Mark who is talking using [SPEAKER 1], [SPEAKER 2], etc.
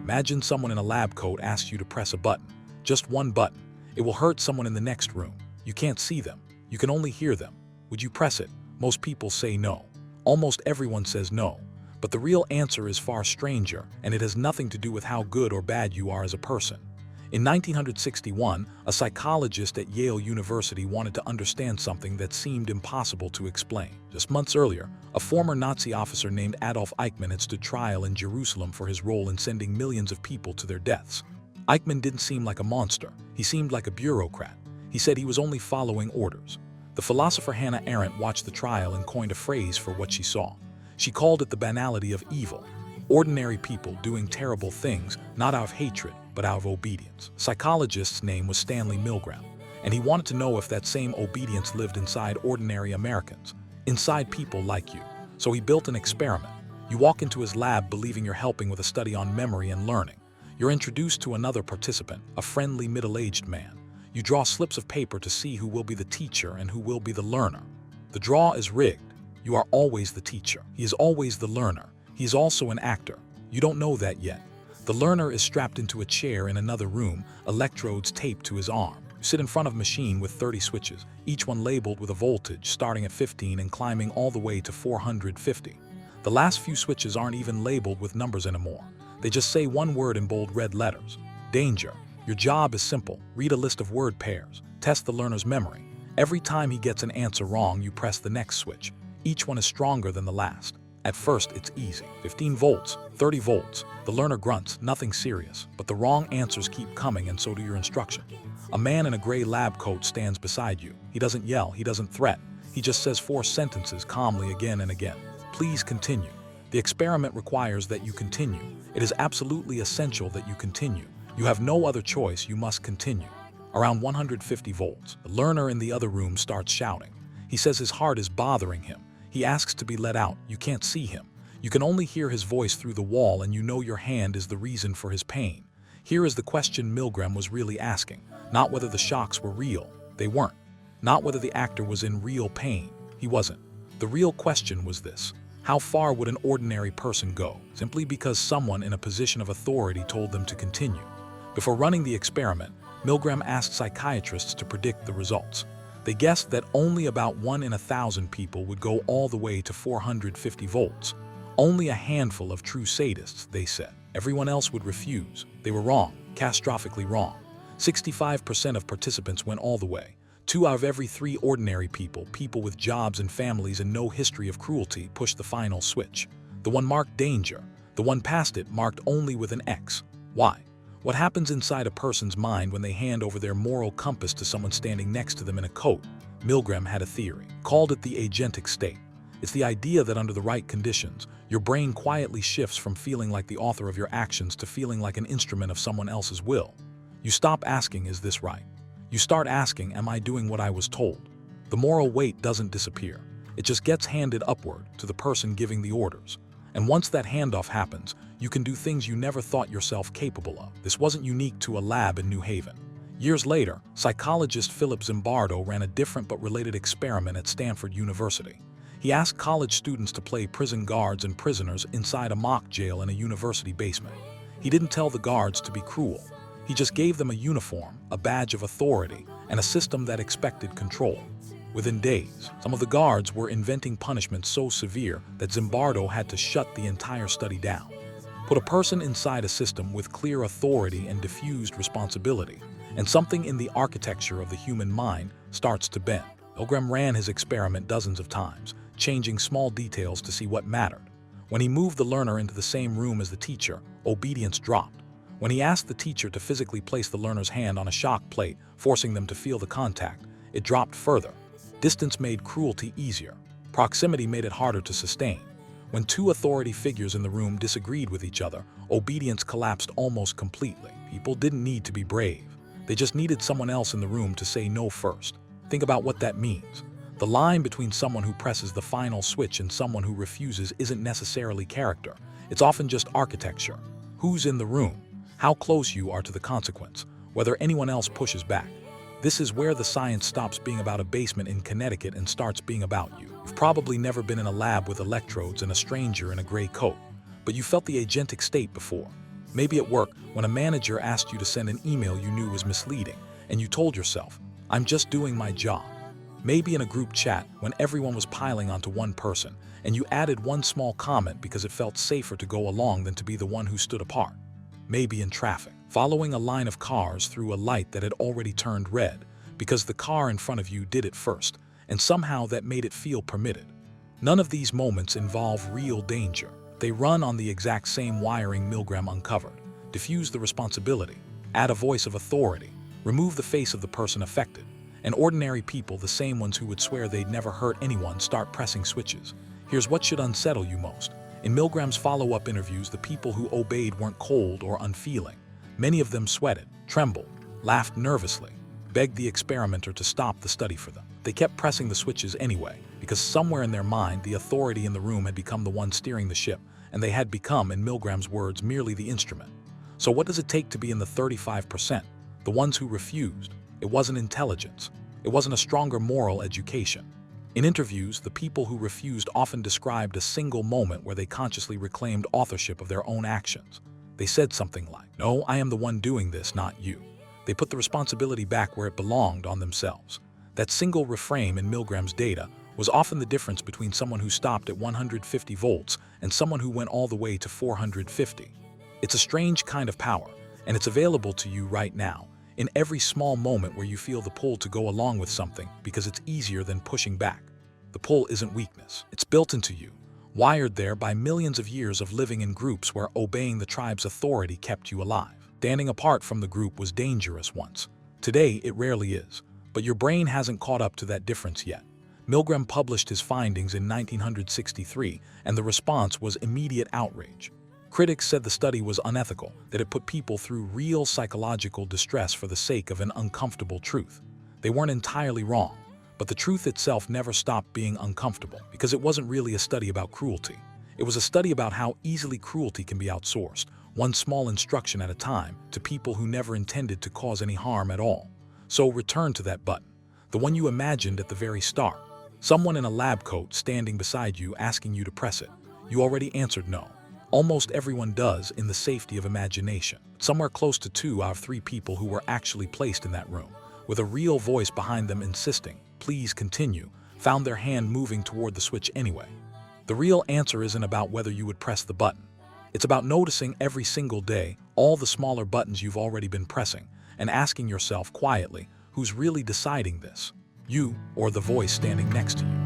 [SPEAKER 1] Imagine someone in a lab coat asks you to press a button. Just one button. It will hurt someone in the next room. You can't see them. You can only hear them. Would you press it? Most people say no. Almost everyone says no. But the real answer is far stranger, and it has nothing to do with how good or bad you are as a person. In 1961, a psychologist at Yale University wanted to understand something that seemed impossible to explain. Just months earlier, a former Nazi officer named Adolf Eichmann had stood trial in Jerusalem for his role in sending millions of people to their deaths. Eichmann didn't seem like a monster. He seemed like a bureaucrat. He said he was only following orders. The philosopher Hannah Arendt watched the trial and coined a phrase for what she saw. She called it the banality of evil. Ordinary people doing terrible things, not out of hatred, but out of obedience. The psychologist's name was Stanley Milgram, and he wanted to know if that same obedience lived inside ordinary Americans, inside people like you. So he built an experiment. You walk into his lab believing you're helping with a study on memory and learning. You're introduced to another participant, a friendly middle-aged man. You draw slips of paper to see who will be the teacher and who will be the learner. The draw is rigged. You are always the teacher. He is always the learner. He is also an actor. You don't know that yet. The learner is strapped into a chair in another room, electrodes taped to his arm. You sit in front of a machine with 30 switches, each one labeled with a voltage starting at 15 and climbing all the way to 450. The last few switches aren't even labeled with numbers anymore. They just say one word in bold red letters: danger. Your job is simple. Read a list of word pairs. Test the learner's memory. Every time he gets an answer wrong, you press the next switch. Each one is stronger than the last. At first, it's easy. 15 volts, 30 volts. The learner grunts, nothing serious. But the wrong answers keep coming, and so do your instruction. A man in a gray lab coat stands beside you. He doesn't yell, he doesn't threaten. He just says 4 sentences calmly again and again. Please continue. The experiment requires that you continue. It is absolutely essential that you continue. You have no other choice, you must continue. Around 150 volts, the learner in the other room starts shouting. He says his heart is bothering him. He asks to be let out. You can't see him. You can only hear his voice through the wall, and you know your hand is the reason for his pain. Here is the question Milgram was really asking. Not whether the shocks were real. They weren't. Not whether the actor was in real pain. He wasn't. The real question was this: how far would an ordinary person go, simply because someone in a position of authority told them to continue? Before running the experiment, Milgram asked psychiatrists to predict the results. They guessed that only about 1 in 1,000 people would go all the way to 450 volts. Only a handful of true sadists, they said. Everyone else would refuse. They were wrong, catastrophically wrong. 65% of participants went all the way. 2 out of every 3 ordinary people, people with jobs and families and no history of cruelty, pushed the final switch. The one marked danger. The one past it marked only with an X. Why? What happens inside a person's mind when they hand over their moral compass to someone standing next to them in a coat? Milgram had a theory, called it the agentic state. It's the idea that under the right conditions, your brain quietly shifts from feeling like the author of your actions to feeling like an instrument of someone else's will. You stop asking, is this right? You start asking, am I doing what I was told? The moral weight doesn't disappear. It just gets handed upward to the person giving the orders. And once that handoff happens, you can do things you never thought yourself capable of. This wasn't unique to a lab in New Haven. Years later, psychologist Philip Zimbardo ran a different but related experiment at Stanford University. He asked college students to play prison guards and prisoners inside a mock jail in a university basement. He didn't tell the guards to be cruel. He just gave them a uniform, a badge of authority, and a system that expected control. Within days, some of the guards were inventing punishments so severe that Zimbardo had to shut the entire study down. Put a person inside a system with clear authority and diffused responsibility, and something in the architecture of the human mind starts to bend. Milgram ran his experiment dozens of times, changing small details to see what mattered. When he moved the learner into the same room as the teacher, obedience dropped. When he asked the teacher to physically place the learner's hand on a shock plate, forcing them to feel the contact, it dropped further. Distance made cruelty easier. Proximity made it harder to sustain. When 2 authority figures in the room disagreed with each other, obedience collapsed almost completely. People didn't need to be brave. They just needed someone else in the room to say no first. Think about what that means. The line between someone who presses the final switch and someone who refuses isn't necessarily character. It's often just architecture. Who's in the room? How close you are to the consequence? Whether anyone else pushes back. This is where the science stops being about a basement in Connecticut and starts being about you. You've probably never been in a lab with electrodes and a stranger in a gray coat, but you felt the agentic state before. Maybe at work, when a manager asked you to send an email you knew was misleading, and you told yourself, "I'm just doing my job." Maybe in a group chat, when everyone was piling onto one person, and you added one small comment because it felt safer to go along than to be the one who stood apart. Maybe in traffic, following a line of cars through a light that had already turned red, because the car in front of you did it first, and somehow that made it feel permitted. None of these moments involve real danger. They run on the exact same wiring Milgram uncovered. Diffuse the responsibility, add a voice of authority, remove the face of the person affected, and ordinary people, the same ones who would swear they'd never hurt anyone, start pressing switches. Here's what should unsettle you most. In Milgram's follow-up interviews, the people who obeyed weren't cold or unfeeling. Many of them sweated, trembled, laughed nervously, begged the experimenter to stop the study for them. They kept pressing the switches anyway, because somewhere in their mind, the authority in the room had become the one steering the ship, and they had become, in Milgram's words, merely the instrument. So what does it take to be in the 35%? The ones who refused. It wasn't intelligence. It wasn't a stronger moral education. In interviews, the people who refused often described a single moment where they consciously reclaimed authorship of their own actions. They said something like, "No, I am the one doing this, not you." They put the responsibility back where it belonged, on themselves. That single refrain in Milgram's data was often the difference between someone who stopped at 150 volts and someone who went all the way to 450. It's a strange kind of power, and it's available to you right now, in every small moment where you feel the pull to go along with something because it's easier than pushing back. The pull isn't weakness. It's built into you, wired there by millions of years of living in groups where obeying the tribe's authority kept you alive. Standing apart from the group was dangerous once. Today, it rarely is, but your brain hasn't caught up to that difference yet. Milgram published his findings in 1963, and the response was immediate outrage. Critics said the study was unethical, that it put people through real psychological distress for the sake of an uncomfortable truth. They weren't entirely wrong, but the truth itself never stopped being uncomfortable, because it wasn't really a study about cruelty. It was a study about how easily cruelty can be outsourced, one small instruction at a time, to people who never intended to cause any harm at all. So return to that button, the one you imagined at the very start. Someone in a lab coat standing beside you asking you to press it. You already answered no. Almost everyone does, in the safety of imagination. Somewhere close to 2 out of 3 people who were actually placed in that room, with a real voice behind them insisting, "Please continue," found their hand moving toward the switch anyway. The real answer isn't about whether you would press the button. It's about noticing every single day all the smaller buttons you've already been pressing, and asking yourself quietly, who's really deciding this? You or the voice standing next to you?